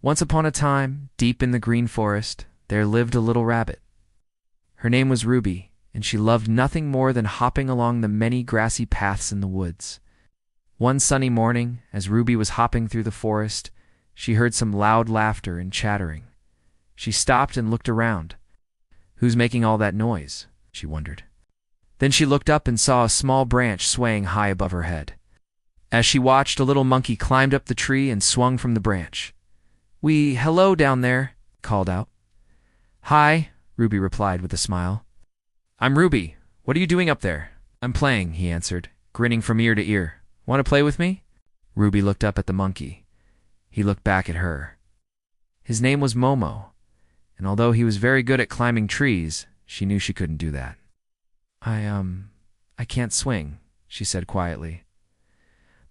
Once upon a time, deep in the green forest, there lived a little rabbit. Her name was Ruby, and she loved nothing more than hopping along the many grassy paths in the woods. One sunny morning, as Ruby was hopping through the forest, she heard some loud laughter and chattering. She stopped and looked around. Who's making all that noise? She wondered. Then she looked up and saw a small branch swaying high above her head. As she watched, a little monkey climbed up the tree and swung from the branch. Hello down there," called out. "Hi," Ruby replied with a smile. "I'm Ruby. What are you doing up there?" "I'm playing," he answered, grinning from ear to ear. "Want to play with me?" Ruby looked up at the monkey. He looked back at her. His name was Momo, and although he was very good at climbing trees, she knew she couldn't do that. I can't swing," she said quietly.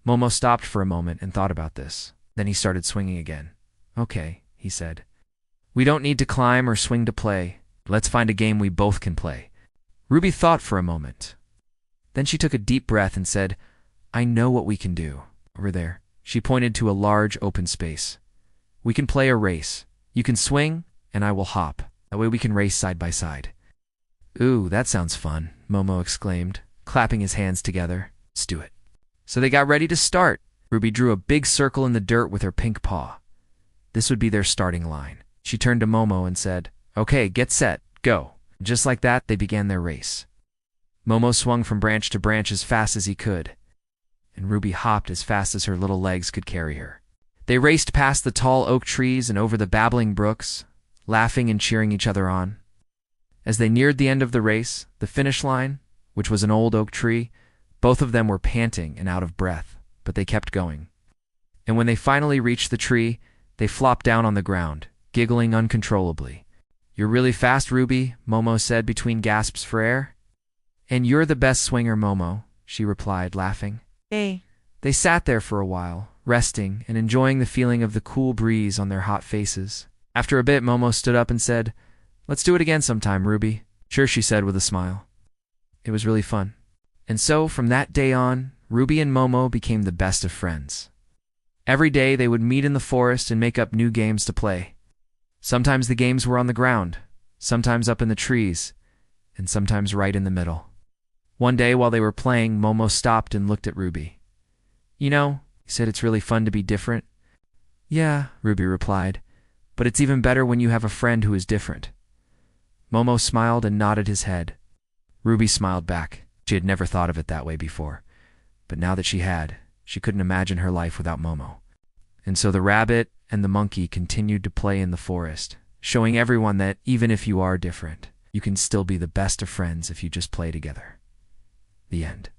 Momo stopped for a moment and thought about this. Then he started swinging again. "Okay," he said. "We don't need to climb or swing to play. Let's find a game we both can play." Ruby thought for a moment. Then she took a deep breath and said, "I know what we can do. Over there." She pointed to a large open space. "We can play a race. You can swing, and I will hop. That way we can race side by side." "Ooh, that sounds fun," Momo exclaimed, clapping his hands together. "Let's do it." So they got ready to start. Ruby drew a big circle in the dirt with her pink paw. This would be their starting line. She turned to Momo and said, "Okay, get set, go." Just like that, they began their race. Momo swung from branch to branch as fast as he could, and Ruby hopped as fast as her little legs could carry her. They raced past the tall oak trees and over the babbling brooks, laughing and cheering each other on. As they neared the end of the race, the finish line, which was an old oak tree, both of them were panting and out of breath, but they kept going. And when they finally reached the tree, they flopped down on the ground, giggling uncontrollably. "You're really fast, Ruby," Momo said between gasps for air. "And you're the best swinger, Momo," she replied, laughing. Hey. They sat there for a while, resting and enjoying the feeling of the cool breeze on their hot faces. After a bit, Momo stood up and said, "Let's do it again sometime, Ruby." "Sure," she said with a smile. It was really fun. And so, from that day on, Ruby and Momo became the best of friends. Every day they would meet in the forest and make up new games to play. Sometimes the games were on the ground, sometimes up in the trees, and sometimes right in the middle. One day while they were playing, Momo stopped and looked at Ruby. "You know," he said, "it's really fun to be different." "Yeah," Ruby replied, "but it's even better when you have a friend who is different." Momo smiled and nodded his head. Ruby smiled back. She had never thought of it that way before, but now that she had, she couldn't imagine her life without Momo. And so the rabbit and the monkey continued to play in the forest, showing everyone that even if you are different, you can still be the best of friends if you just play together. The end.